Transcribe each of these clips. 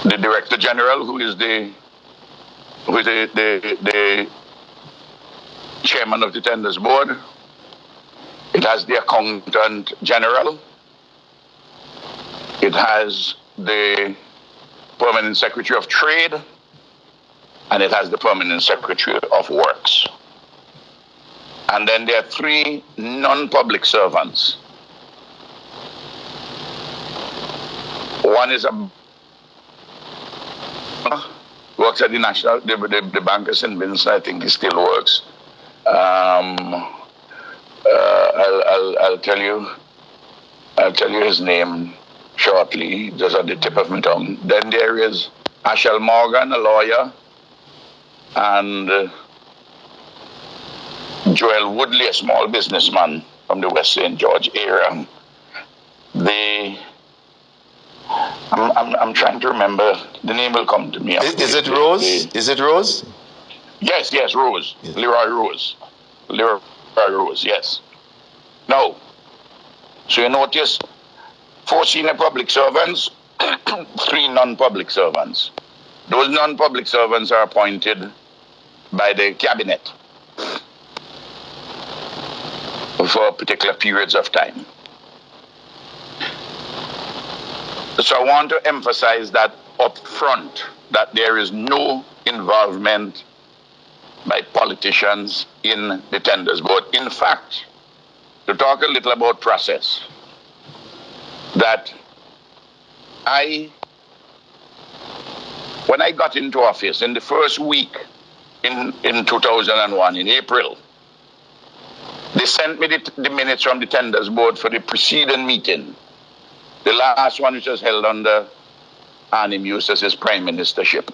the Director General, who is the chairman of the Tenders Board. It has the Accountant General. It has the Permanent Secretary of Trade, and it has the Permanent Secretary of Works. And then there are 3 non-public servants. One is works at the National, the Bank of St. Vincent. I think he still works. I'll tell you his name shortly, just at the tip of my tongue. Then there is Ashel Morgan, a lawyer, and Joel Woodley, a small businessman from the West St. George area. I'm trying to remember. The name will come to me. Is it Rose? Is it Rose? Yes, Rose. Yes. Leroy Rose, yes. No. So you notice 4 senior public servants, 3 non-public servants. Those non-public servants are appointed by the cabinet for particular periods of time. So I want to emphasize that up front, that there is no involvement by politicians in the Tenders Board. In fact, to talk a little about process, that when I got into office in the first week in 2001, in April, they sent me the minutes from the Tenders Board for the preceding meeting. The last one, which was held under Arnim Eustace's prime ministership.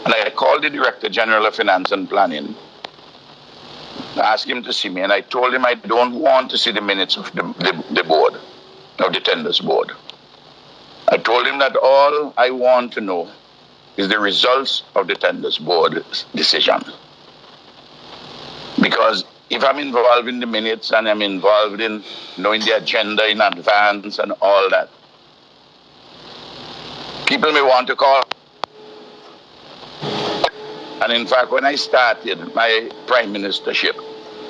And I called the Director General of Finance and Planning. I asked him to see me, and I told him I don't want to see the minutes of the board, of the Tenders Board. I told him that all I want to know is the results of the Tenders Board's decision. Because if I'm involved in the minutes and I'm involved in knowing the agenda in advance and all that, people may want to call. And in fact, when I started my prime ministership,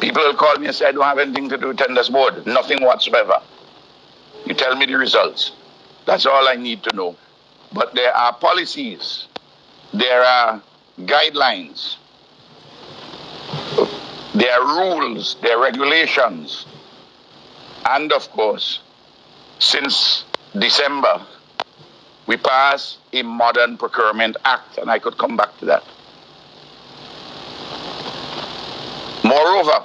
people will call me and say, I don't have anything to do with Tenders Board, nothing whatsoever. You tell me the results. That's all I need to know. But there are policies, there are guidelines, there are rules, there are regulations. And of course, since December, we passed a Modern Procurement Act, and I could come back to that. Moreover,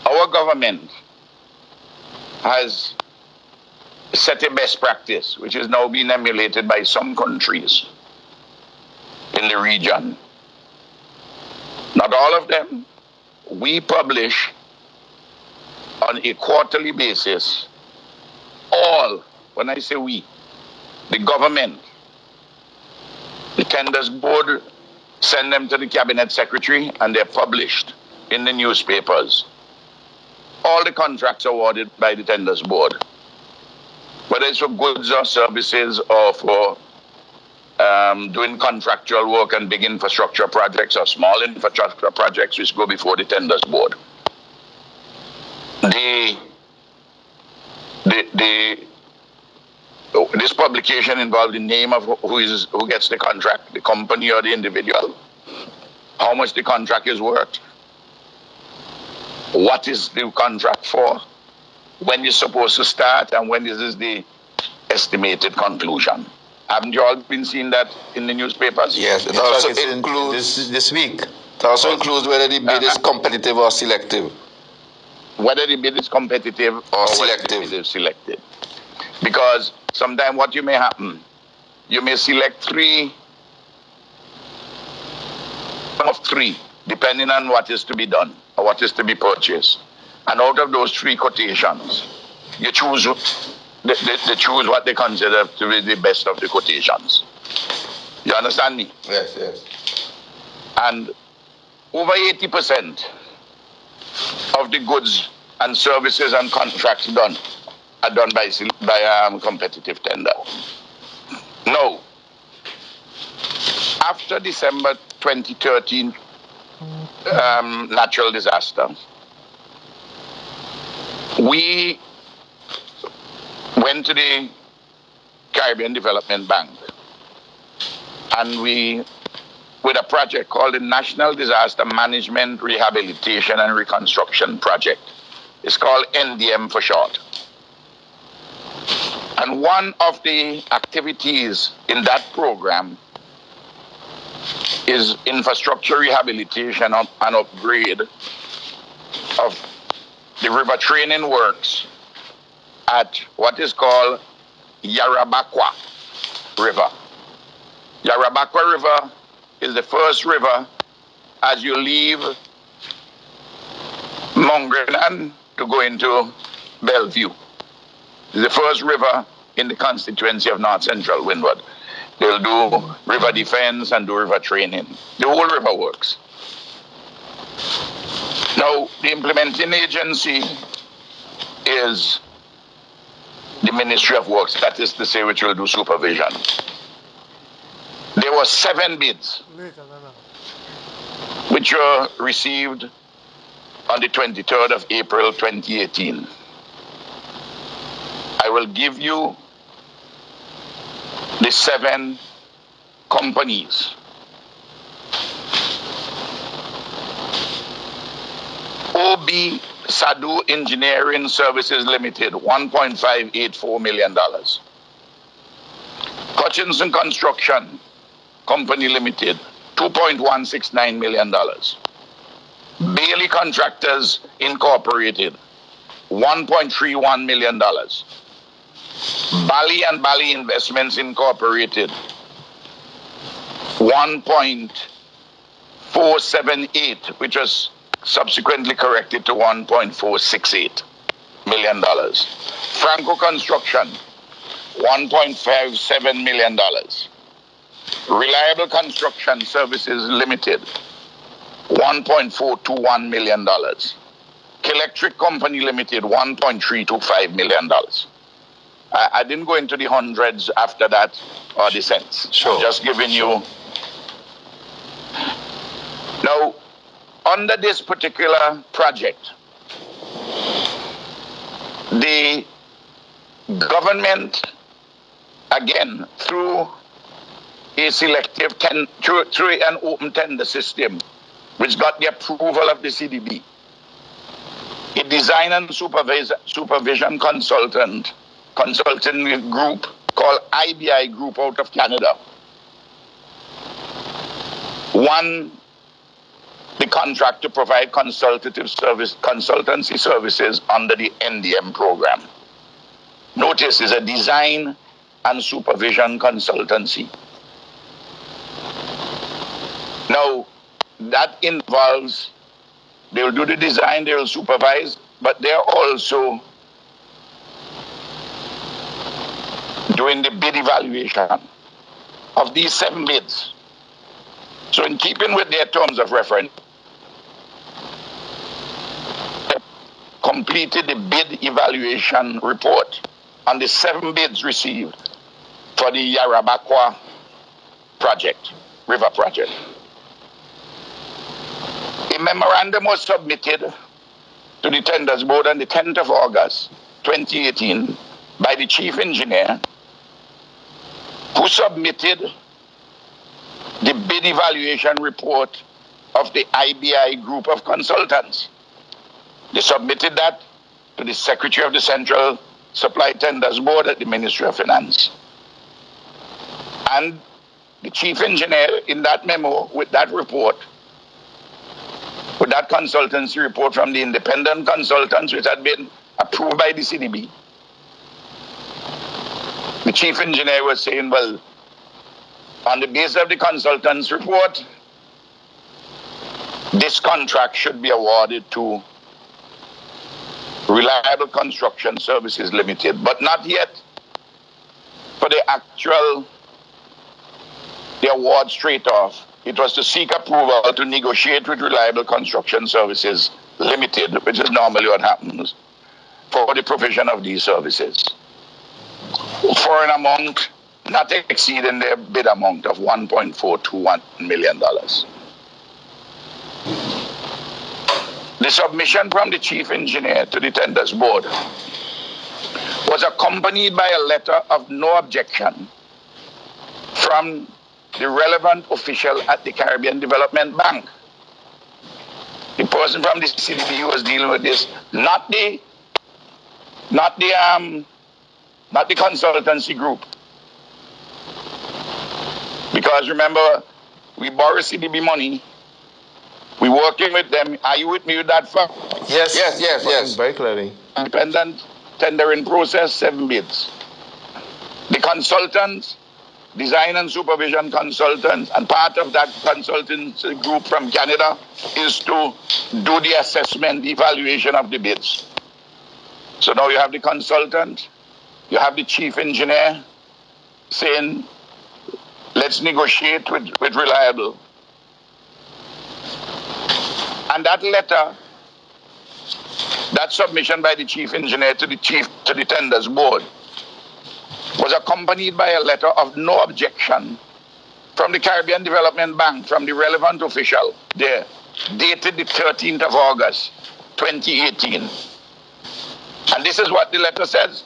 our government has set a best practice, which is now being emulated by some countries in the region. Not all of them. We publish on a quarterly basis all, when I say we, the government, the Tenders Board, send them to the Cabinet Secretary, and they're published in the newspapers. All the contracts awarded by the Tenders Board, whether it's for goods or services or for doing contractual work and big infrastructure projects or small infrastructure projects which go before the Tenders Board. This publication involves the name of who gets the contract, the company or the individual, how much the contract is worth, what is the contract for, when you're supposed to start, and when is the estimated conclusion. Haven't you all been seeing that in the newspapers? Yes, it also includes this week. It also includes whether the bid is competitive or selective. Whether the bid is competitive or selective. Whether the bid is selective. Because sometimes what you may happen, you may select 3 of 3, depending on what is to be done or what is to be purchased. And out of those 3 quotations, you choose they choose what they consider to be the best of the quotations. You understand me? Yes, yes. And over 80% of the goods and services and contracts done are done by competitive tender. Now, after December 2013 natural disaster, we went to the Caribbean Development Bank and we, with a project called the National Disaster Management Rehabilitation and Reconstruction Project. It's called NDM for short. And one of the activities in that program is infrastructure rehabilitation and upgrade of the river training works at what is called Yarabakwa River. Yarabakwa River is the first river as you leave Mongrenan to go into Bellevue. It's the first river in the constituency of North Central Windward. They'll do river defense and do river training. The whole river works. Now, the implementing agency is the Ministry of Works, that is to say, which will do supervision. There were 7 bids which were received on the 23rd of April 2018. I will give you the 7 companies. OB Sadu Engineering Services Limited, $1.584 million. Hutchinson Construction Company Limited, $2.169 million. Bailey Contractors Incorporated, $1.31 million. Bali and Bali Investments Incorporated, $1.478, which was subsequently corrected to $1.468 million. Franco Construction, $1.57 million. Reliable Construction Services Limited, $1.421 million. Electric Company Limited, $1.325 million. I didn't go into the hundreds after that or the cents. Sure. I'm just giving you. Now, under this particular project, the government, again, through a selective, through an open tender system, which got the approval of the CDB, a design and supervision consulting group called IBI Group out of Canada won the contract to provide consultancy services under the NDM program. Notice, it's a design and supervision consultancy. Now, that involves, they'll do the design, they'll supervise, but they're also doing the bid evaluation of these 7 bids. So in keeping with their terms of reference, they completed the bid evaluation report on the 7 bids received for the Yarabakwa project, river project. A memorandum was submitted to the Tenders Board on the 10th of August 2018 by the Chief Engineer, who submitted the bid evaluation report of the IBI Group of Consultants. They submitted that to the Secretary of the Central Supply Tenders Board at the Ministry of Finance. And the Chief Engineer in that memo with that report, with that consultancy report from the independent consultants which had been approved by the CDB, the Chief Engineer was saying, well, on the basis of the consultant's report, this contract should be awarded to Reliable Construction Services Limited, but not yet for the award straight off. It was to seek approval to negotiate with Reliable Construction Services Limited, which is normally what happens, for the provision of these services, for an amount not exceeding their bid amount of $1.421 million. The submission from the chief engineer to the tenders board was accompanied by a letter of no objection from the relevant official at the Caribbean Development Bank. The person from the CDB was dealing with this, not the consultancy group. Because remember, we borrow CDB money, we working with them. Are you with me with that fact? Yes. Very clearly. Independent tendering process, 7 bids. The consultants, design and supervision consultants, and part of that consultants group from Canada is to do the assessment, the evaluation of the bids. So now you have the consultant, you have the chief engineer saying, let's negotiate with Reliable. And that letter, that submission by the chief engineer to the tenders board was accompanied by a letter of no objection from the Caribbean Development Bank, from the relevant official there, dated the 13th of August, 2018. And this is what the letter says.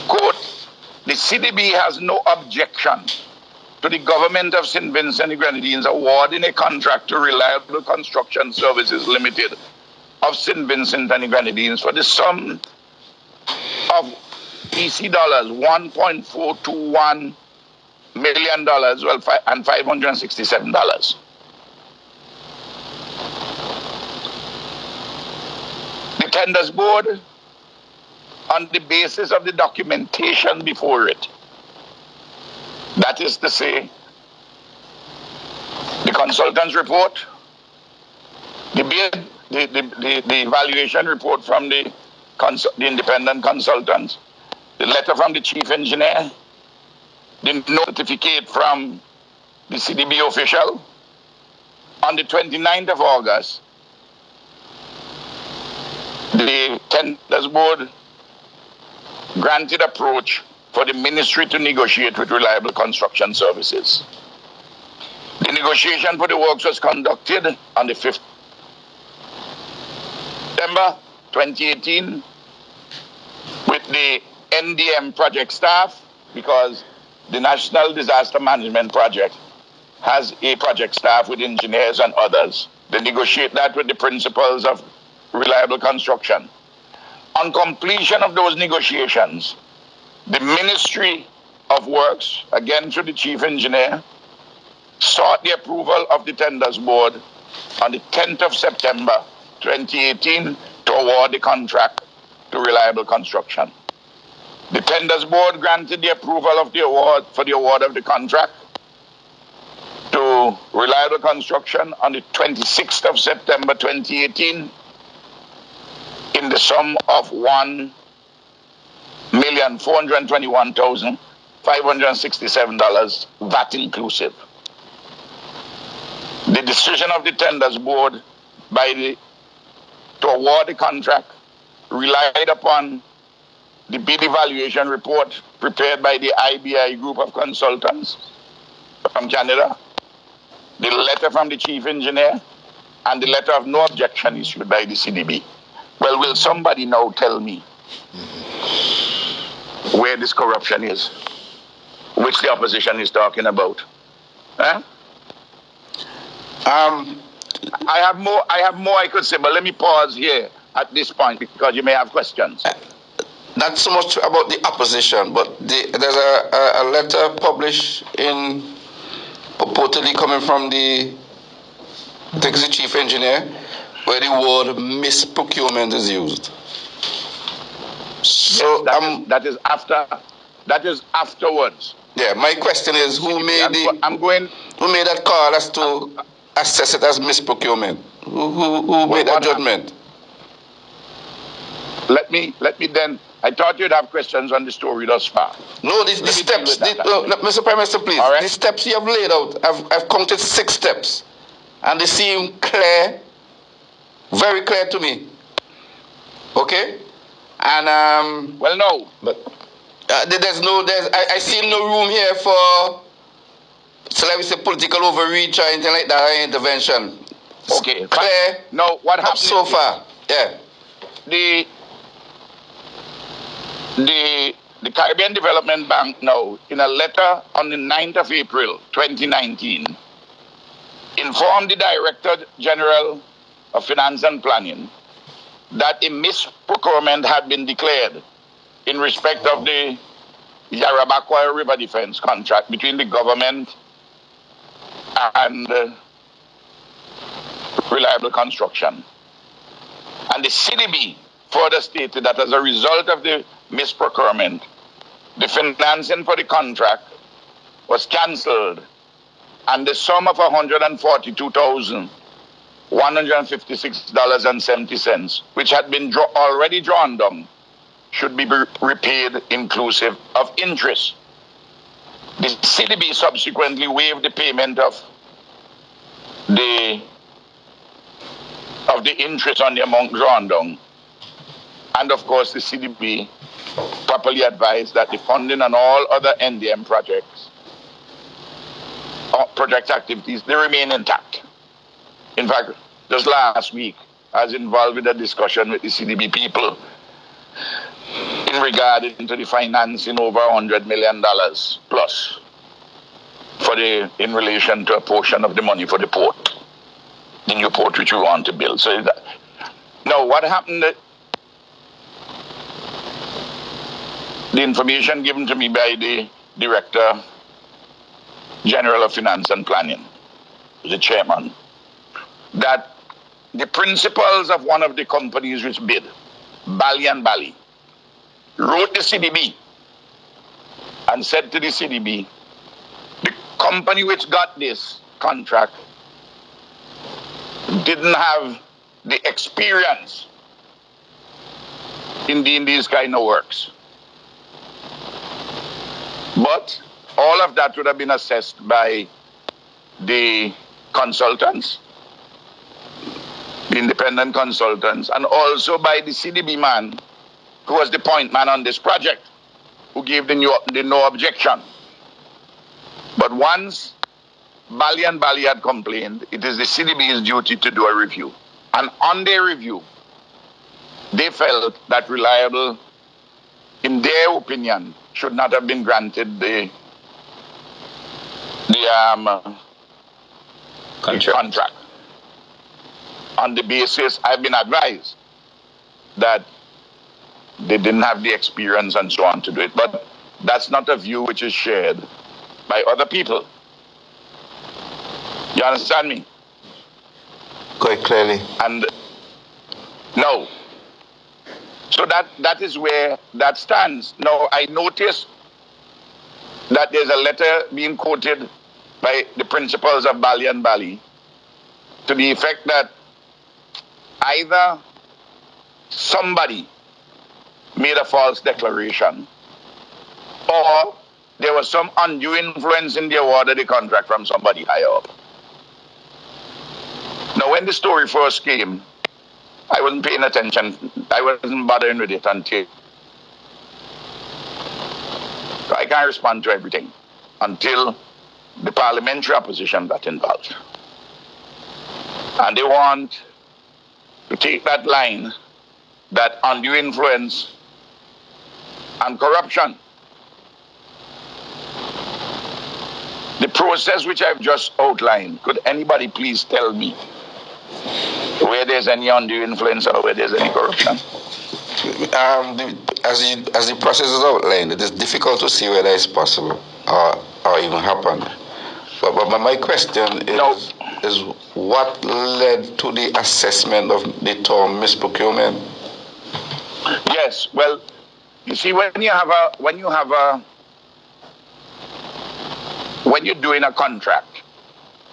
Quote, the CDB has no objection to the government of St. Vincent and the Grenadines awarding a contract to Reliable Construction Services Limited of St. Vincent and the Grenadines for the sum of EC dollars $1.421 million and $567. The tenders board, on the basis of the documentation before it, that is to say, the consultant's report, the bid, the evaluation report from the independent consultant, the letter from the chief engineer, the note certificate from the CDB official. On the 29th of August, the tenders board granted approach for the ministry to negotiate with Reliable Construction Services. The negotiation for the works was conducted on the 5th September 2018 with the NDM project staff, because the National Disaster Management Project has a project staff with engineers and others. They negotiate that with the principals of Reliable Construction. On completion of those negotiations, the Ministry of Works, again through the chief engineer, sought the approval of the tenders board on the 10th of September 2018 to award the contract to Reliable Construction. The tenders board granted the approval of the award for the award of the contract to Reliable Construction on the 26th of September 2018 in the sum of $1,421,567, VAT inclusive. The decision of the tenders board to award the contract relied upon the bid evaluation report prepared by the IBI group of consultants from Canada, the letter from the chief engineer, and the letter of no objection issued by the CDB. Well, will somebody now tell me where this corruption is, which the opposition is talking about? Huh? I have more I could say, but let me pause here at this point because you may have questions. Not so much about the opposition, but there's a letter published purportedly coming from the chief engineer, where the word misprocurement is used. So yes, that is afterwards. Yeah, my question is, who made that call as to assess it as misprocurement? Who made that judgment? Let me then. I thought you'd have questions on the story thus far. No, the steps. Mr. Prime Minister, please. Right. The steps you have laid out, I've counted 6 steps, and they seem clear, very clear to me. Okay, and well, no, but I see no room here for, so let me say, political overreach or anything like that, or intervention. Okay, clear. No, what happened so far? Yeah. The Caribbean Development Bank now, in a letter on the 9th of April 2019, informed the Director General of Finance and Planning that a misprocurement had been declared in respect of the Yarabakwa River Defense contract between the government and Reliable Construction. And the CDB further stated that as a result of the misprocurement, the financing for the contract was cancelled and the sum of $142,156.70, which had been already drawn down, should be repaid inclusive of interest. The CDB subsequently waived the payment of the interest on the amount drawn down. And of course, the CDB properly advised that the funding on all other NDM project activities, they remain intact. In fact, just last week, I was involved with a discussion with the CDB people in regard to the financing over $100 million plus in relation to a portion of the money for the port, the new port which we want to build. So now, what happened? The information given to me by the Director General of Finance and Planning, the chairman, that the principals of one of the companies which bid, Bali and Bali, wrote the CDB and said to the CDB, the company which got this contract didn't have the experience in doing these kind of works. But all of that would have been assessed by the consultants, the independent consultants, and also by the CDB man, who was the point man on this project, who gave the no objection. But once Bali and Bali had complained, it is the CDB's duty to do a review. And on their review, they felt that Reliable, in their opinion, should not have been granted the contract. On the basis, I've been advised that they didn't have the experience and so on to do it. But that's not a view which is shared by other people. You understand me? Quite clearly. And no. So that is where that stands. Now, I noticed that there's a letter being quoted by the principals of Bali and Bali to the effect that either somebody made a false declaration or there was some undue influence in the award of the contract from somebody higher up. Now, when the story first came, I wasn't paying attention. I wasn't bothering with it until I can't respond to everything until the parliamentary opposition got involved. And they want to take that line, that undue influence and corruption. The process which I've just outlined, could anybody please tell me where there's any undue influence or where there's any corruption? As the process is outlined, it is difficult to see whether it's possible or even happen. But my question is what led to the assessment of the term misprocurement? Yes, well, you see, when you're doing a contract,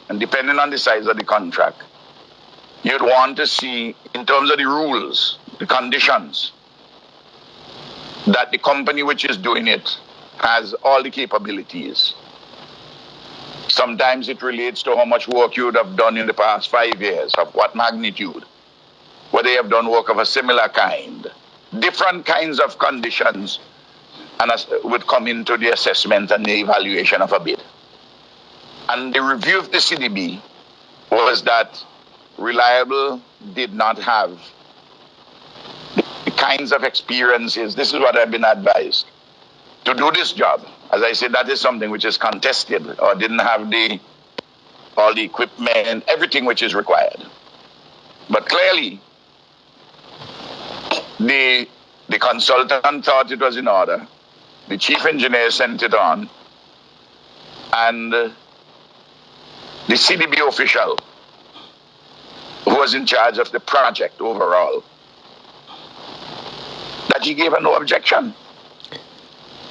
and depending on the size of the contract, you'd want to see, in terms of the rules, the conditions, that the company which is doing it has all the capabilities. Sometimes it relates to how much work you would have done in the past 5 years, of what magnitude, whether you have done work of a similar kind, different kinds of conditions would come into the assessment and the evaluation of a bid. And the review of the CDB was that Reliable did not have the kinds of experiences, this is what I've been advised, to do this job. As I said, that is something which is contested, or didn't have all the equipment, everything which is required. But clearly, the consultant thought it was in order. The chief engineer sent it on, and the CDB official who was in charge of the project overall, that he gave a no objection.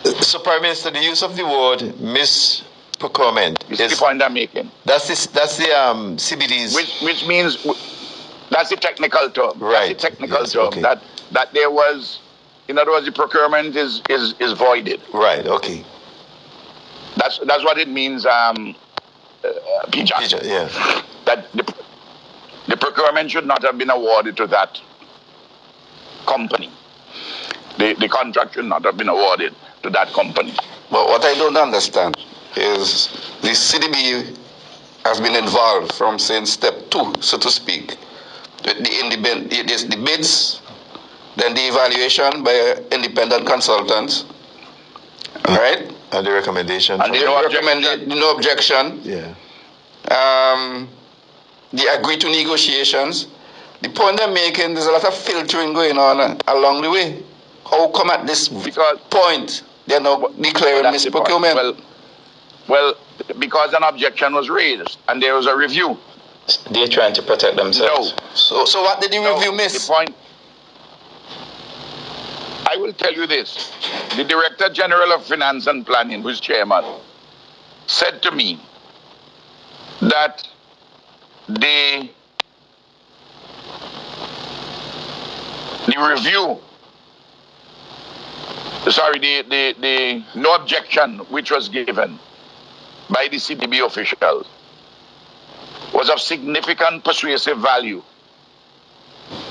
So, Prime Minister, the use of the word misprocurement is the point I'm making. That's the CBD's, which means that's the technical term. Right. That's the technical term. Okay. That there was, in other words, the procurement is voided. Right. Okay. That's what it means, Peter. Yeah. That the procurement should not have been awarded to that company. The contract should not have been awarded to that company. But what I don't understand is the CDB has been involved from saying step 2, so to speak. The bids, then the evaluation by independent consultants, right? And the recommendation. And the no objection. Yeah. The agree to negotiations. The point I'm making, there's a lot of filtering going on along the way. How come at this point they're now declaring misprocurement? Well, because an objection was raised and there was a review. They're trying to protect themselves. No. So what did the review miss? The point, I will tell you this. The Director General of Finance and Planning, who's chairman, said to me that the review, the no objection which was given by the CDB officials was of significant persuasive value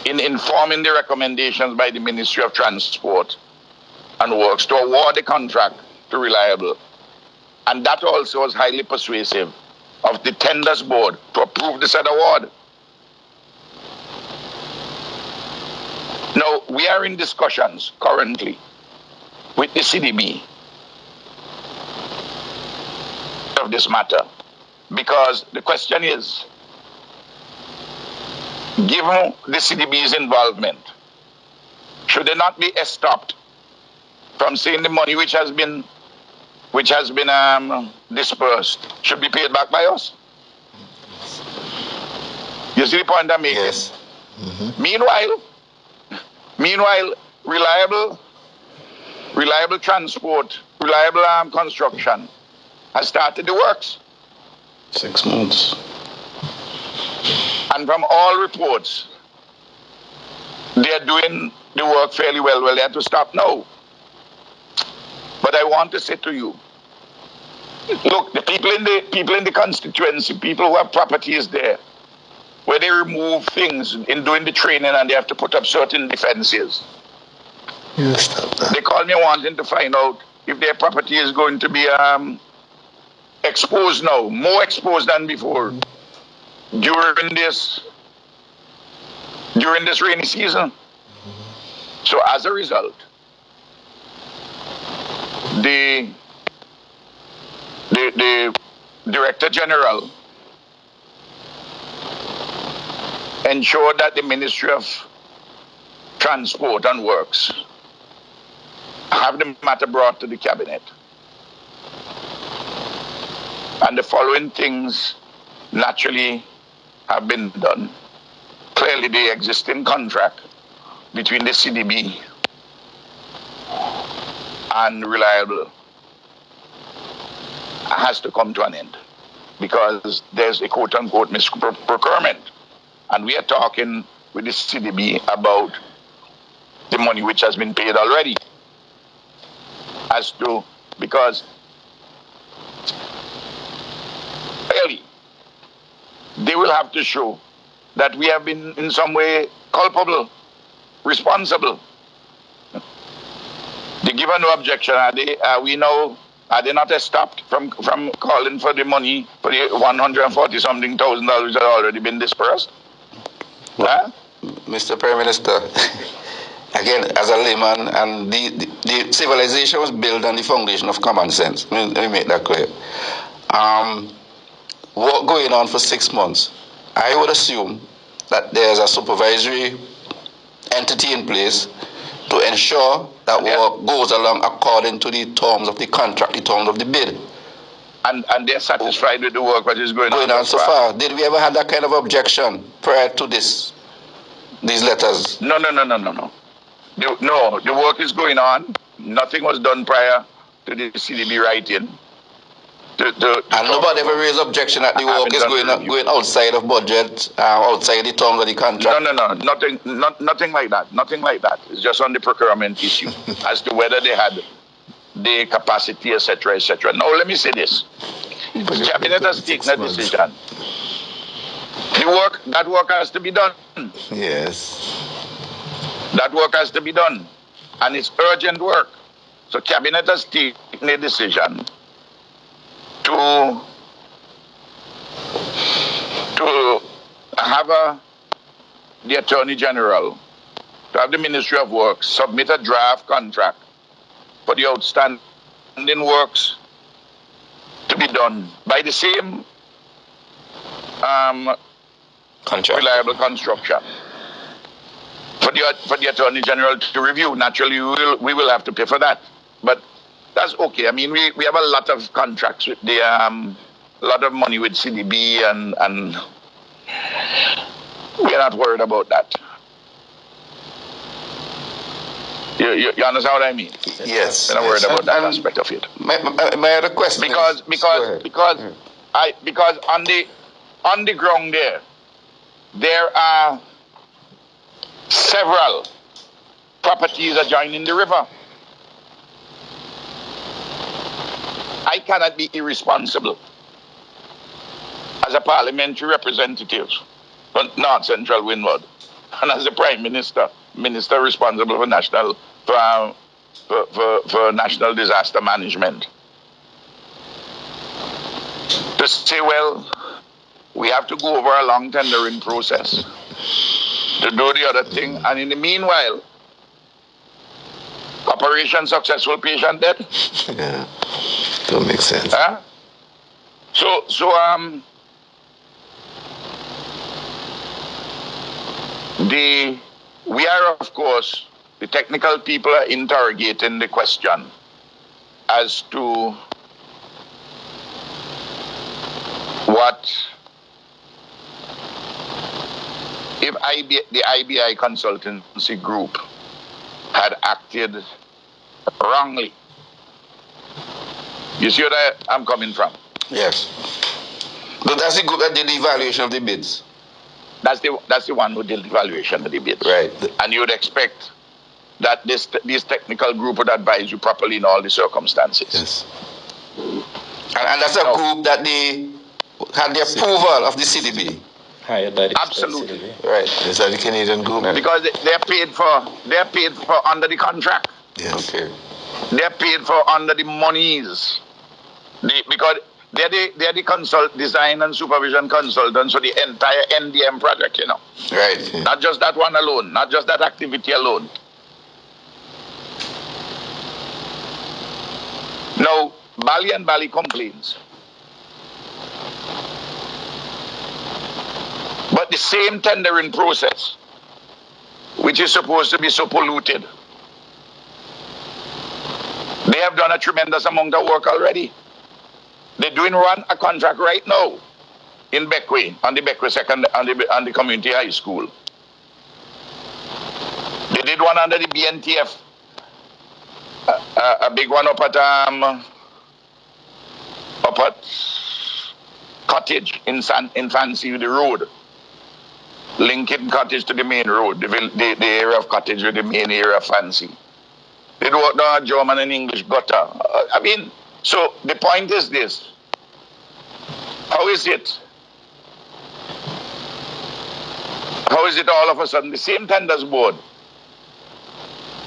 in informing the recommendations by the Ministry of Transport and Works to award the contract to Reliable. And that also was highly persuasive of the tenders board to approve the said award. Now, we are in discussions currently with the CDB of this matter, because the question is, given the CDB's involvement, should they not be stopped from saying the money which has been dispersed should be paid back by us? You see the point I'm making? Yes. Mm-hmm. Meanwhile, reliable transport, reliable construction has started the works. 6 months. And from all reports, they are doing the work fairly well. Well, they have to stop now. But I want to say to you, look, the people in the constituency, people who have properties there, where they remove things in doing the training and they have to put up certain defenses. Yes, they call me wanting to find out if their property is going to be exposed now, more exposed than before, during this rainy season. So as a result, the Director General ensured that the Ministry of Transport and Works have the matter brought to the Cabinet. And the following things naturally have been done. Clearly, the existing contract between the CDB and Reliable has to come to an end, because there's a quote-unquote misprocurement. And we are talking with the CDB about the money which has been paid already. Because clearly, they will have to show that we have been in some way culpable, responsible. They give no objection. Are they not stopped from calling for the money for the $140-something thousand that had already been dispersed? Well, Mr. Prime Minister, again, as a layman, and the civilization was built on the foundation of common sense. Let me make that clear. Work going on for 6 months. I would assume that there's a supervisory entity in place to ensure that work goes along according to the terms of the contract, the terms of the bid. And they're satisfied with the work that is going on so far. Did we ever have that kind of objection prior to these letters? No. The work is going on. Nothing was done prior to the CDB writing. And nobody ever raised objection that the work is going outside of budget, outside the terms of the contract? No. Nothing like that. Nothing like that. It's just on the procurement issue as to whether they had the capacity, etc., etc. Now, let me say this. The cabinet has taken a decision. That work has to be done. Yes. That work has to be done. And it's urgent work. So cabinet has taken a decision to have the Attorney General, to have the Ministry of Works submit a draft contract for the outstanding works to be done by the same reliable construction for the Attorney General to review. Naturally, we will have to pay for that, but that's okay. I mean, we have a lot of contracts with the a lot of money with CDB, and we're not worried about that. You understand what I mean? Yes. We're not worried about that aspect of it. My other question because on the ground there are several properties adjoining the river. I cannot be irresponsible as a parliamentary representative for North Central Windward, and as the Prime Minister responsible for national disaster management, to say, well, we have to go over a long tendering process to do the other thing, and in the meanwhile, operation successful, patient dead. Yeah, don't make sense. We are, of course, the technical people are interrogating the question as to what if the IBI consultancy group had acted wrongly. You see where I'm coming from? Yes. But that's the group that did the evaluation of the bids. That's the one who did the evaluation of the bids. Right. And you would expect that this technical group would advise you properly in all the circumstances. Yes. And that's a group that had the approval of the CDB. Hired by the Absolutely. CDB. Right. Is that the Canadian group? Because they're paid for under the contract. Yes. Okay. They're paid for under the monies. Because they're the design and supervision consultants for the entire NDM project, you know. Right. Not just that one alone, not just that activity alone. Now, Bali and Bali complains. But the same tendering process, which is supposed to be so polluted, they have done a tremendous amount of work already. They're doing a contract right now in Beckway, on the Beckway on the community high school. They did one under the BNTF, a big one up at Cottage in Fancy, the road, linking Cottage to the main road, the area of Cottage with the main area of Fancy. They work down a German and English gutter. I mean, so the point is this. How is it all of a sudden the same tenders board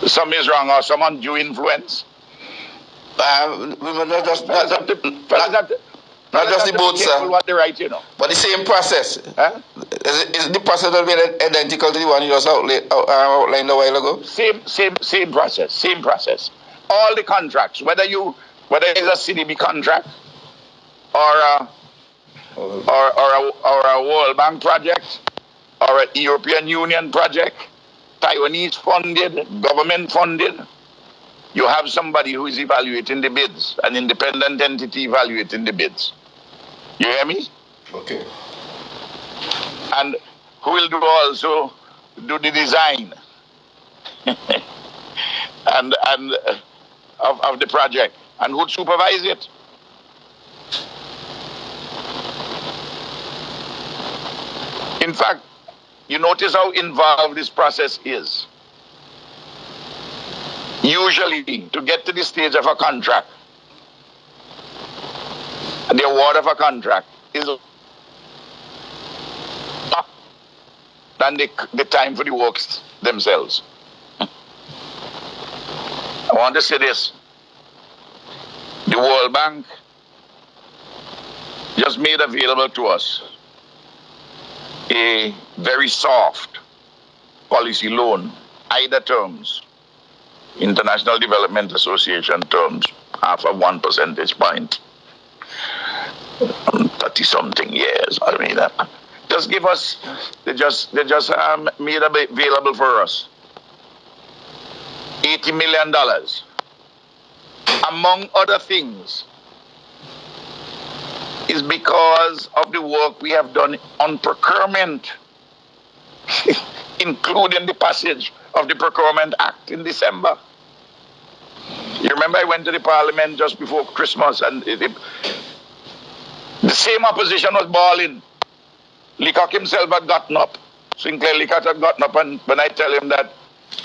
some is wrong or some undue influence. Not just the boat, sir. What they write, you know. But the same process. Huh? Is the process will be identical to the one you just outlined a while ago? Same process. All the contracts, whether it's a CDB contract or a World Bank project or a European Union project, Taiwanese funded, government funded, you have somebody who is evaluating the bids, an independent entity evaluating the bids. You hear me? Okay. And who will also do the design and of the project, and who supervise it. In fact, you notice how involved this process is. Usually, to get to the stage of a contract, the award of a contract is than the time for the works themselves. I want to say this. The World Bank just made available to us a very soft policy loan, either terms, International Development Association terms, half of 1 percentage point, 30-something years. I mean, just give us, they just made available for us $80 million. Among other things, is because of the work we have done on procurement, including the passage of the Procurement Act in December. You remember I went to the Parliament just before Christmas, and the same opposition was bawling. Leacock himself had gotten up. Sinclair Leacock had gotten up, and when I tell him that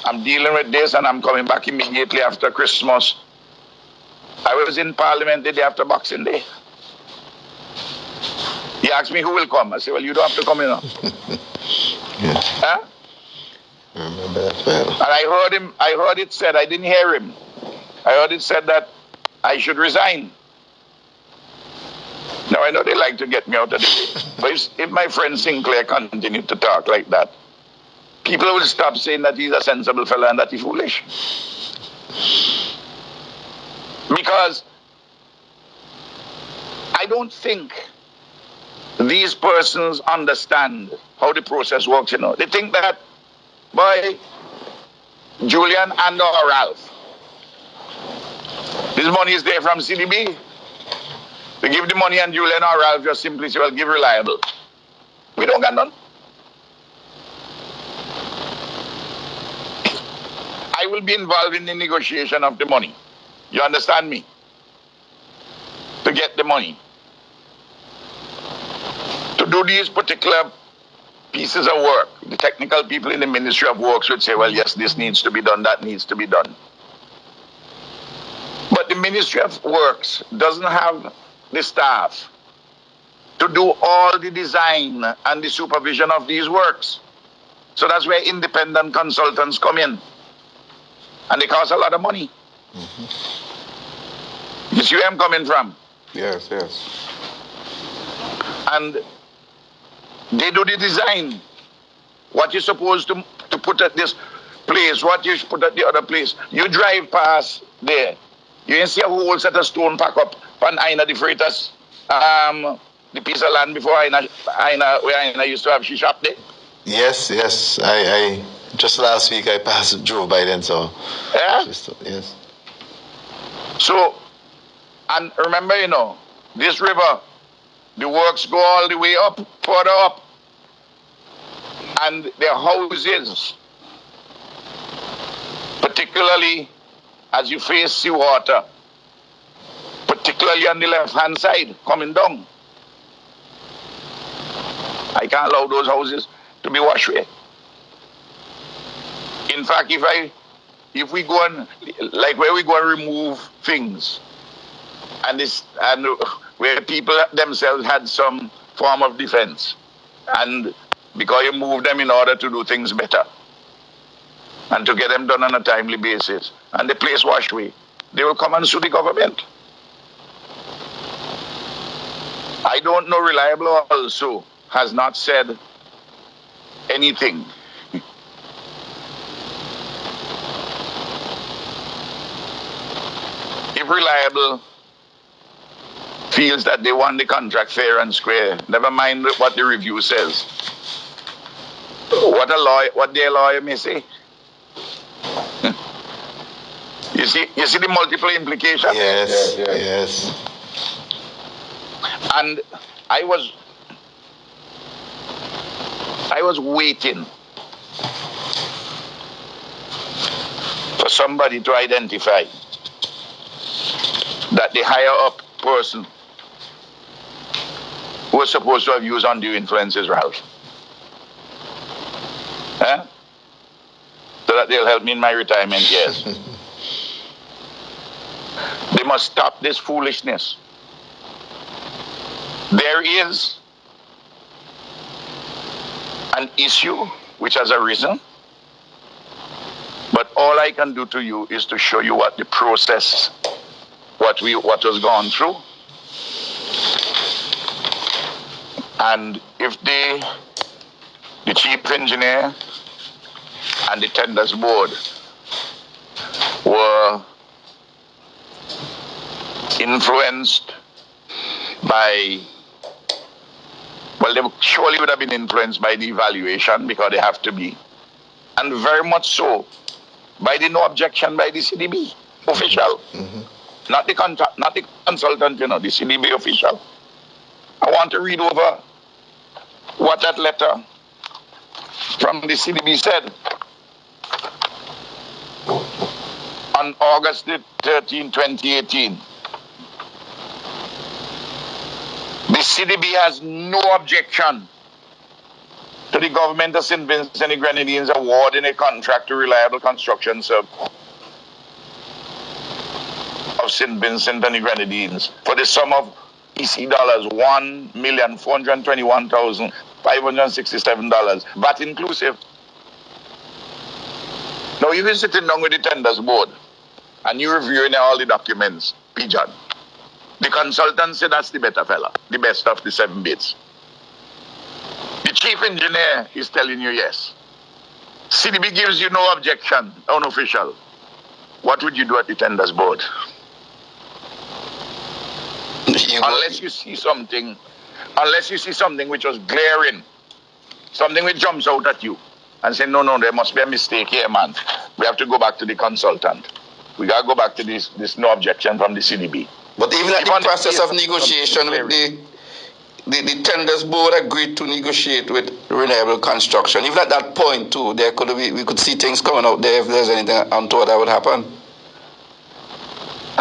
I'm dealing with this and I'm coming back immediately after Christmas, I was in Parliament the day after Boxing Day. He asked me who will come. I said, well, you don't have to come in now. Yeah. Huh? I remember that well. And I heard it said, I didn't hear him. I heard it said that I should resign. Now, I know they like to get me out of the way. But if my friend Sinclair continued to talk like that, people will stop saying that he's a sensible fellow and that he's foolish. Because I don't think these persons understand how the process works, you know. They think that, boy, Julian and or Ralph, this money is there from CDB. They give the money and Julian or Ralph just simply say, well, give reliable. We don't got none. I will be involved in the negotiation of the money. You understand me? To get the money. To do these particular pieces of work, the technical people in the Ministry of Works would say, well, yes, this needs to be done, that needs to be done. But the Ministry of Works doesn't have the staff to do all the design and the supervision of these works. So that's where independent consultants come in. And they cost a lot of money. Mm-hmm. You see where I'm coming from? Yes. And they do the design. What you're supposed to put at this place, what you should put at the other place. You drive past there. You see a whole set of stone pack up on Aina the Freitas, the piece of land before Aina where Aina used to have she shop there. Yes. I just last week I drove by then, so. Yeah? Yes. So, and remember, you know, this river, the works go all the way up, further up. And their houses, particularly as you face seawater, particularly on the left-hand side, coming down. I can't allow those houses to be washed away. In fact, if we go and, like where we go and remove things, and where people themselves had some form of defense, and because you move them in order to do things better. and to get them done on a timely basis, and the place wash away, they will come and sue the government. I don't know, Reliable also has not said anything. If Reliable feels that they won the contract fair and square, never mind what the review says. What their lawyer may say. You see the multiple implications? Yes. And I was waiting for somebody to identify that the higher up person who was supposed to have used undue influence is Ralph. Huh? So that they'll help me in my retirement years. They must stop this foolishness. There is an issue which has arisen, but all I can do to you is to show you what the process, what was gone through. And if the chief engineer and the tenders board were influenced by, well, they surely would have been influenced by the evaluation, because they have to be, and very much so by the no objection by the CDB official, not the consultant, the CDB official. I want to read over what that letter from the CDB said on August 13, 2018. The CDB has no objection to the government of St. Vincent and the Grenadines awarding a contract to Reliable Construction Service of St. Vincent and the Grenadines for the sum of EC dollars $1,421,567, VAT inclusive. Now you've been sitting down with the tenders board and you're reviewing all the documents, Pigeon. The consultant said that's the better fella, the best of the 7 bids. The chief engineer is telling you yes. CDB gives you no objection, unofficial. What would you do at the tenders board? Unless you see something which was glaring, something which jumps out at you and say, no, there must be a mistake here, man. We have to go back to the consultant. We got to go back to this no objection from the CDB. But even at the process of negotiation with the tenders board agreed to negotiate with Reliable Construction. Even at that point too, we could see things coming out there if there's anything untoward that would happen.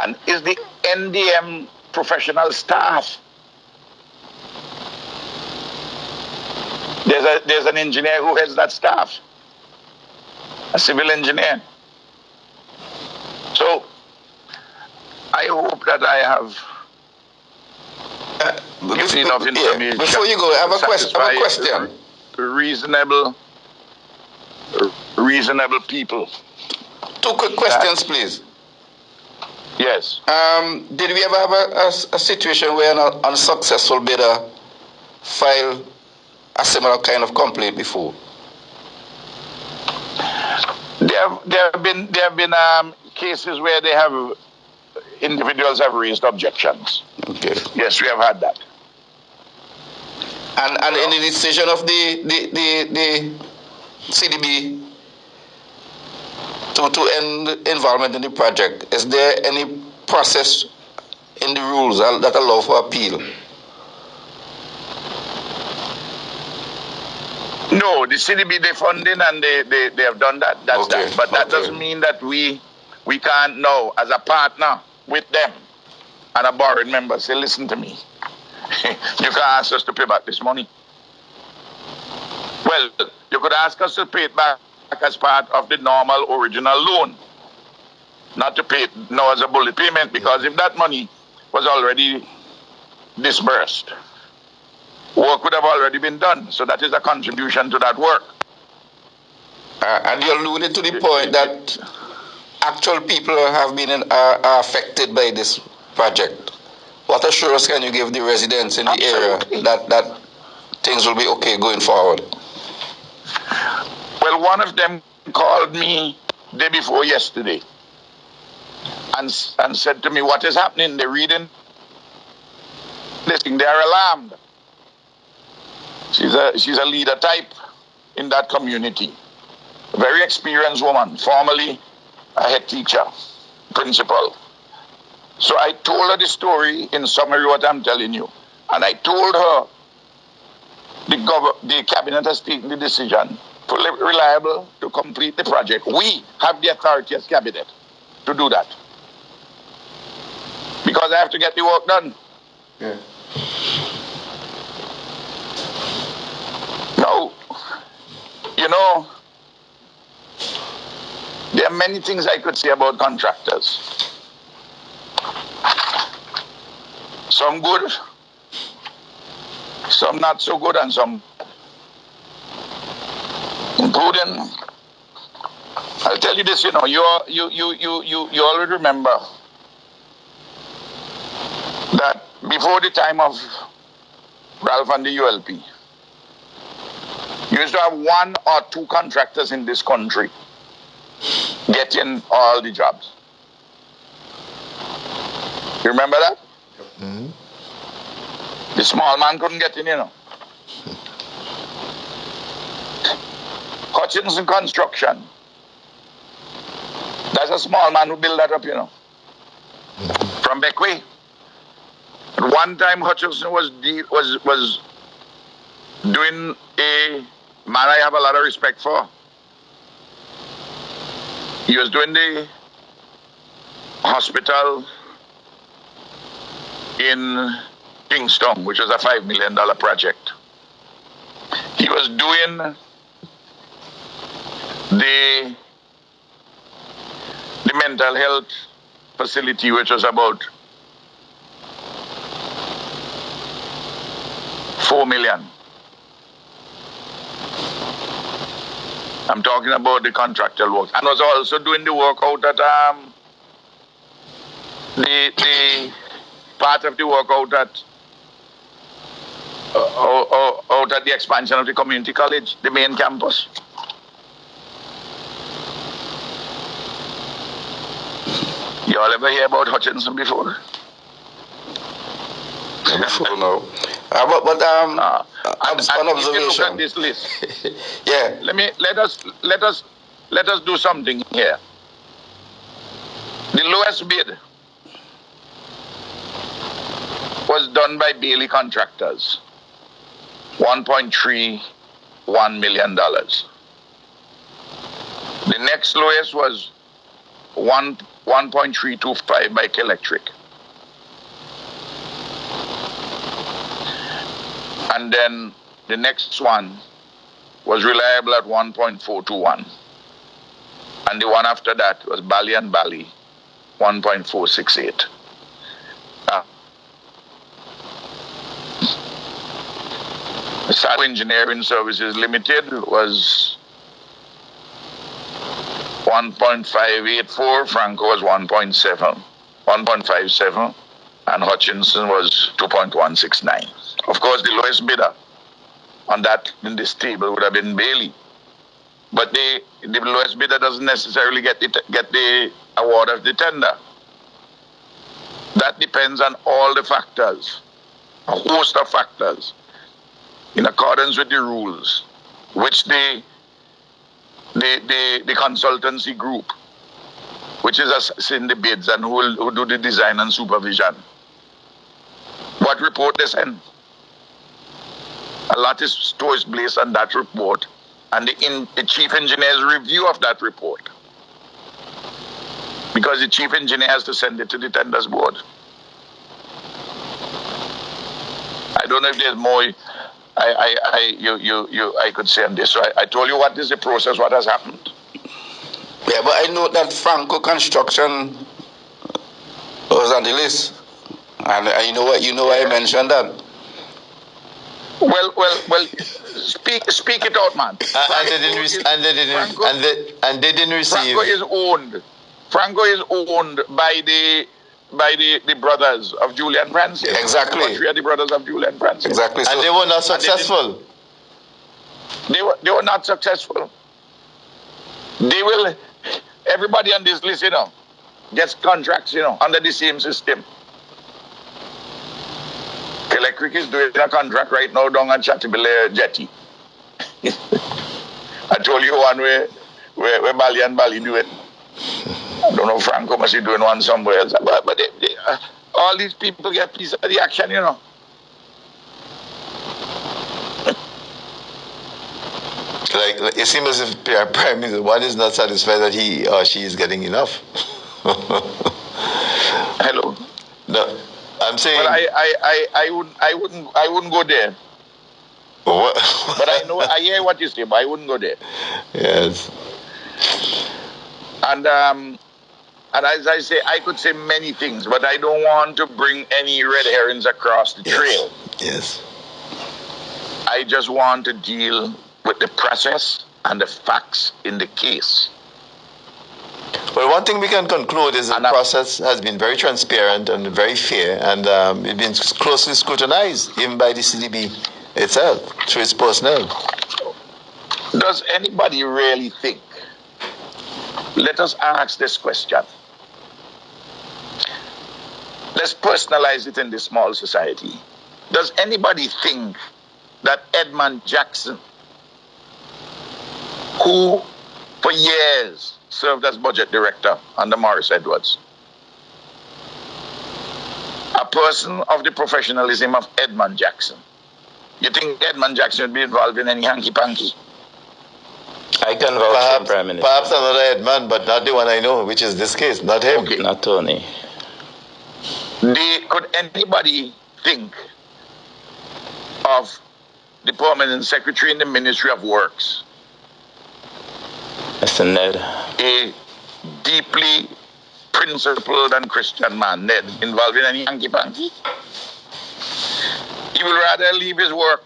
And is the NDM professional staff? There's an engineer who heads that staff, a civil engineer. So I hope that I have given enough information. Before you go, I have a question. Reasonable people. 2 quick questions, please. Yes. Did we ever have a situation where an unsuccessful bidder filed a similar kind of complaint before? There have been cases where individuals have raised objections. Okay. Yes, we have had that. And in the decision of the CDB to end involvement in the project, is there any process in the rules that allow for appeal? No, the CDB, they funding and they have done that. That's okay. That. But that doesn't mean that we can't now, as a partner with them and a borrowed member, say, listen to me. You can ask us to pay back this money. Well, you could ask us to pay it back as part of the normal original loan, not to pay it now as a bullet payment, because if that money was already disbursed, work would have already been done. So that is a contribution to that work. And you alluded to the point that actual people have been are affected by this project. What assurance can you give the residents in the area that things will be okay going forward? Well, one of them called me day before yesterday and said to me, what is happening? They're reading this thing. They are alarmed. She's a leader type in that community. A very experienced woman, formerly a head teacher, principal. So I told her the story in summary what I'm telling you. And I told her the cabinet has taken the decision for reliable to complete the project. We have the authority as cabinet to do that. Because I have to get the work done. Yeah. Now, you know, there are many things I could say about contractors. Some good, some not so good, and some including. I'll tell you this, you know, you already remember that before the time of Ralph and the ULP, you used to have one or two contractors in this country getting all the jobs. You remember that? Mm-hmm. The small man couldn't get in, you know. Hutchinson Construction. That's a small man who built that up, you know. From Beckway. At one time, Hutchinson was doing a man I have a lot of respect for. He was doing the hospital in Kingston, which was a $5 million project. He was doing the mental health facility, which was about $4 million. I'm talking about the contractual work. And was also doing the work out at the part of the work out at the expansion of the community college, the main campus. You all ever hear about Hutchinson before? Before, no. But an observation. If you look at this list, yeah. Let us do something here. The lowest bid was done by Bailey Contractors, $1.31 million. The next lowest was 1.325 by Electric. And then the next one was Reliable at 1.421. And the one after that was Bally and Bally, 1.468. Sado Engineering Services Limited was 1.584, Franco was 1.57, and Hutchinson was 2.169. Of course, the lowest bidder on that in this table would have been Bailey. But the lowest bidder doesn't necessarily get the award of the tender. That depends on all the factors, a host of factors, in accordance with the rules, which the consultancy group, which is assessing the bids and who do the design and supervision, what report they send. A lot is based on that report and the chief engineer's review of that report. Because the chief engineer has to send it to the tenders board. I don't know if there's more I could say on this. So I told you what is the process, what has happened. Yeah, but I know that Franco Construction was on the list. And you know what I mentioned that. Well. Speak it out, man. And they didn't receive. Franco is owned by the brothers of Julian Francis. Exactly. 3 of the brothers of Julian Francis. Exactly. And they were not successful. They were not successful. They will. Everybody on this list, gets contracts, under the same system. Electric is doing a contract right now down at Chatibele Jetty. I told you one where Bali and Bali do it. I don't know, Franco must be doing one somewhere else. But all these people get piece of the action, Like it seems as if Prime Minister one is not satisfied that he or she is getting enough. Hello. No, I'm saying. Well, I wouldn't go there. What? But I hear what you say, but I wouldn't go there. Yes. And as I say, I could say many things, but I don't want to bring any red herrings across the trail. Yes. I just want to deal with the process and the facts in the case. Well, one thing we can conclude is that the process has been very transparent and very fair, and it's been closely scrutinized, even by the CDB itself, through its personnel. Does anybody really think? Let us ask this question. Let's personalize it in this small society. Does anybody think that Edmund Jackson, who for years served as budget director under Morris Edwards, a person of the professionalism of Edmund Jackson, you think Edmund Jackson would be involved in any hanky-panky? I can vouch for Prime Minister. Perhaps another Edmund, but not the one I know, which is this case, not him. Okay. Not Tony. Could anybody think of the permanent secretary in the Ministry of Works, Mr. Ned, a deeply principled and Christian man, Ned, involved in any hanky-panky? He would rather leave his work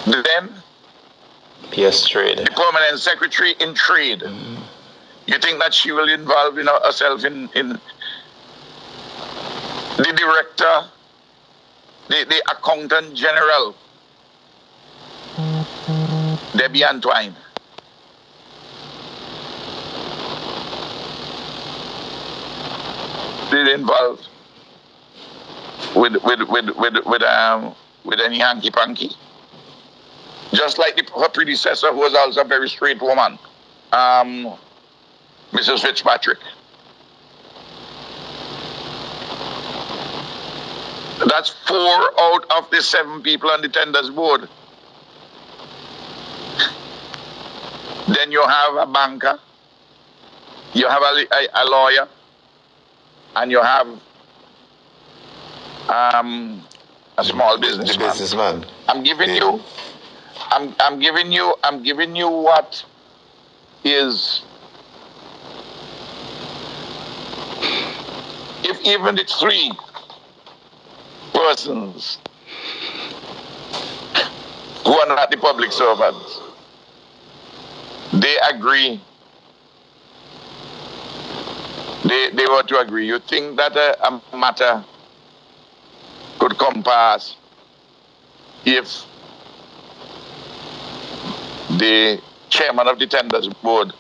than PS Trade. the permanent secretary in trade. You think that she will involve herself in the director, the accountant general, Debbie Antwine? Did involve with any hanky-panky? Just like her predecessor, who was also a very straight woman, Mrs. Fitzpatrick. That's 4 out of the 7 people on the tenders board. Then you have a banker, you have a lawyer, and you have a small businessman. I'm giving you what is, if even the 3 persons who are not the public servants, they agree, they were to agree, you think that a matter could come pass if the chairman of the tenders board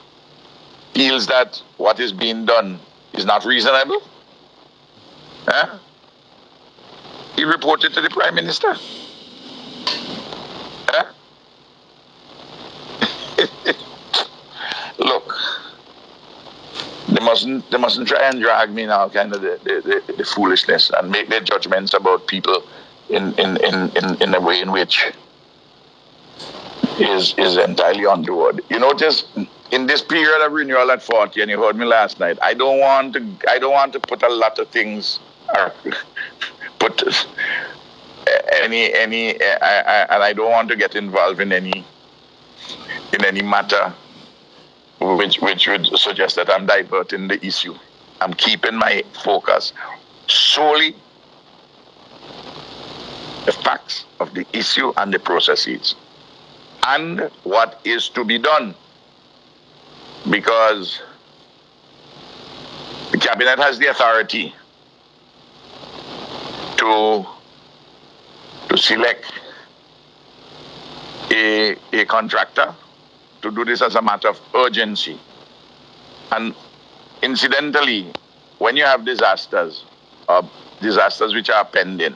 feels that what is being done is not reasonable? Huh? He reported to the Prime Minister. Huh? Look, they mustn't try and drag me now, kind of the foolishness, and make their judgments about people in a way in which is entirely untoward. You notice in this period of renewal at 40, and you heard me last night, I don't want to put a lot of things, put any and I don't want to get involved in any matter which would suggest that I'm diverting the issue. I'm keeping my focus solely the facts of the issue and the processes, and what is to be done. Because the cabinet has the authority to select a contractor to do this as a matter of urgency. And incidentally, when you have disasters, disasters which are pending,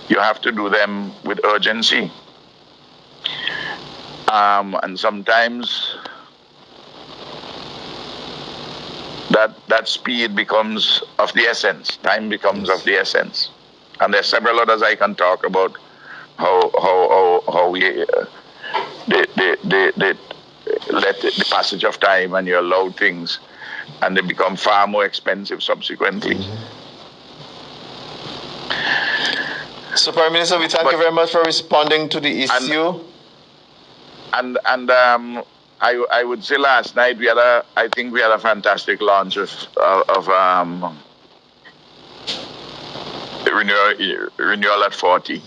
you have to do them with urgency. And sometimes that speed becomes of the essence. Time becomes of the essence. And there's several others I can talk about how we they let the passage of time and you allow things and they become far more expensive subsequently. So, Prime Minister, we thank you very much for responding to the issue. And I would say last night I think we had a fantastic launch of renewal at 40.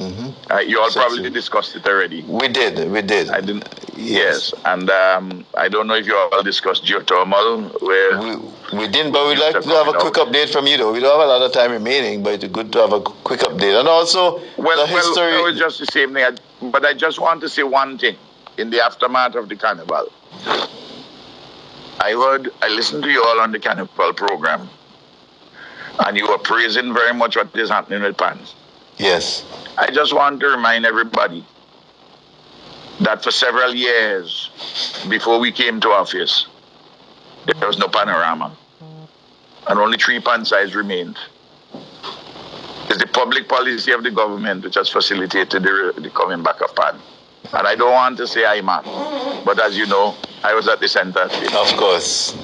You all probably discussed it already. We did. I didn't. Yes, and I don't know if you all discussed geothermal. We didn't, but we'd like to have a quick update from you, though. We don't have a lot of time remaining, but it's good to have a quick update. And also, the history. Well, it was just the same thing. But I just want to say one thing. In the aftermath of the carnival, I listened to you all on the carnival program, and you were praising very much what is happening with PANS. Yes. I just want to remind everybody that for several years before we came to office, there was no panorama, and only 3 PAN sites remained. It's the public policy of the government which has facilitated the coming back of PAN. And I don't want to say I'm mad, but as you know, I was at the center. Of course.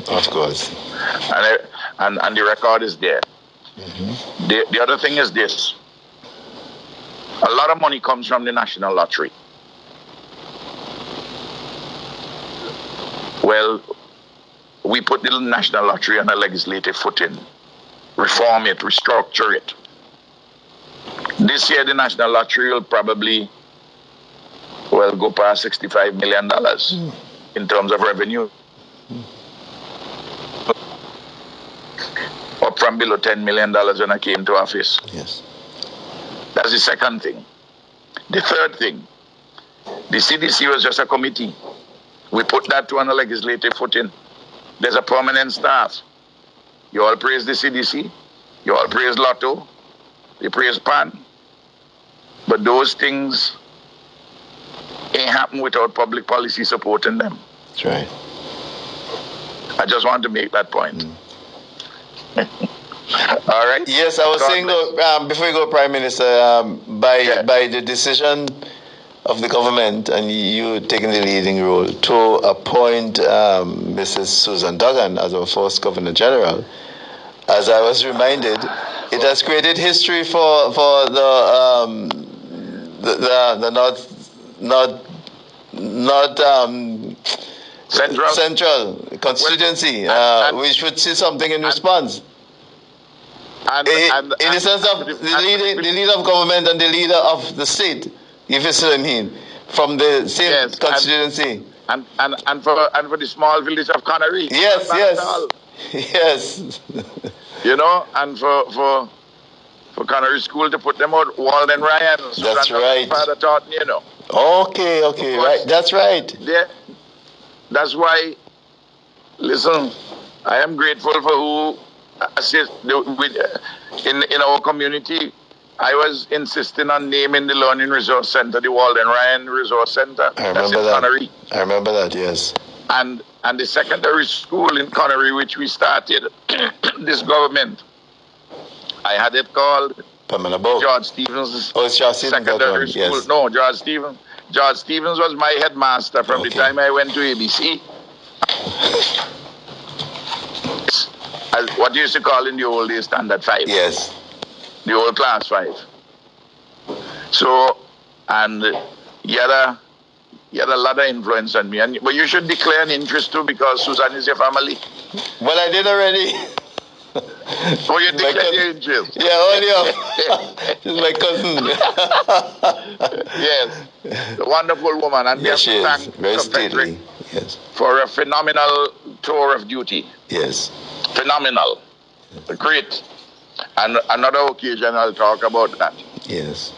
And the record is there. The other thing is this. A lot of money comes from the National Lottery. Well, we put the National Lottery on a legislative footing, reform it, restructure it. This year, the National Lottery will probably go past $65 million in terms of revenue. Up from below $10 million when I came to office. Yes. That's the second thing. The third thing, the CDC was just a committee. We put that on a legislative footing. There's a permanent staff. You all praise the CDC. You all praise Lotto. You praise PAN. But those things ain't happen without public policy supporting them. That's right. I just want to make that point. All right? Yes, I was saying, though, before you go, Prime Minister, by the decision of the government and you taking the leading role to appoint Mrs. Susan Duggan as our first Governor General, as I was reminded, it has created history for the Central constituency. We should see something in response. In the sense of the leader of government and the leader of the state, if you see what I mean, from the same constituency. And for the small village of Connery. Yes. You know, and for Connery School to put them out, Walden Ryan. So that's right. Father taught me, you know. Okay, right. That's right. That's why, listen, I am grateful for who assist in our community. I was insisting on naming the Learning Resource Center the Walden Ryan Resource Center. I remember that. Connery. I remember that, yes. And the secondary school in Connery, which we started, this government, I had it called George Stevens. Oh, it's George Stevens secondary school. Yes. No, George Stevens. George Stevens was my headmaster from the time I went to ABC. What you used to call in the old days Standard 5. Yes. The old Class 5. So, and you had a lot of influence on me. But you should declare an interest too, because Susan is your family. Well, I did already. Oh, you declared you're in jail? Yeah, only of. She's my cousin. Yes. A wonderful woman. And yes, we have to thank very Frederick yes. for a phenomenal tour of duty. Yes. Phenomenal. Yes. Great. And another occasion I'll talk about that. Yes.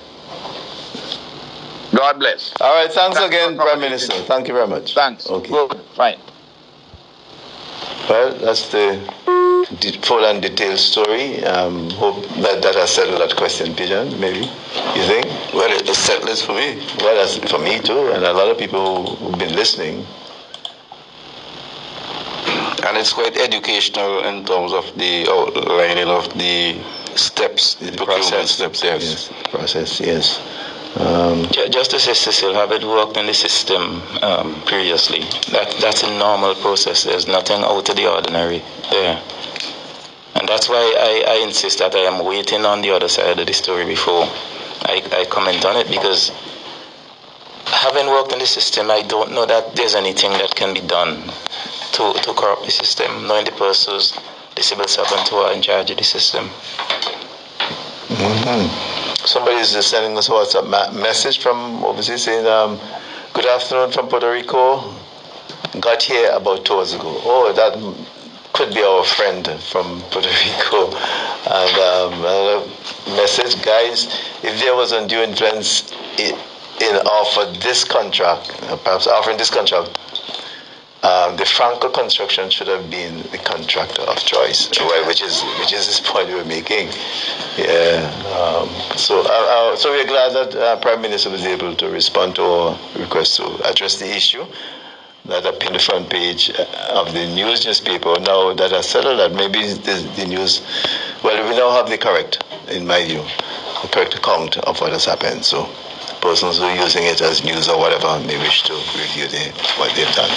God bless. All right, thanks again, Prime Minister. Thank you very much. Thanks. Okay. Good. Fine. Well, that's the full and detailed story. Hope that has settled that question, Pigeon, maybe. You think? Well, it settled it for me. Well, that's for me too, and a lot of people who've been listening. And it's quite educational in terms of the outlining of the steps, the procurement steps, yes. Process, yes. Just to say, Cecil, having worked in the system previously, that's a normal process. There's nothing out of the ordinary there. And that's why I insist that I am waiting on the other side of the story before I comment on it, because having worked in the system, I don't know that there's anything that can be done to corrupt the system, knowing the persons, the civil servants who are in charge of the system. Mm-hmm. Somebody is just sending us a WhatsApp message from overseas saying, good afternoon from Puerto Rico. Got here about 2 hours ago. Oh, that could be our friend from Puerto Rico. And another message, guys, if there was undue influence in offering this contract, perhaps offering this contract, the Franco Construction should have been the contractor of choice, well, which is this point we were making. Yeah. So we're glad that Prime Minister was able to respond to our request to address the issue that appeared on the front page of the newspaper. Now that has settled that, maybe the news. Well, we now have the correct, in my view, the correct account of what has happened. So persons who are using it as news or whatever may wish to review what they've done.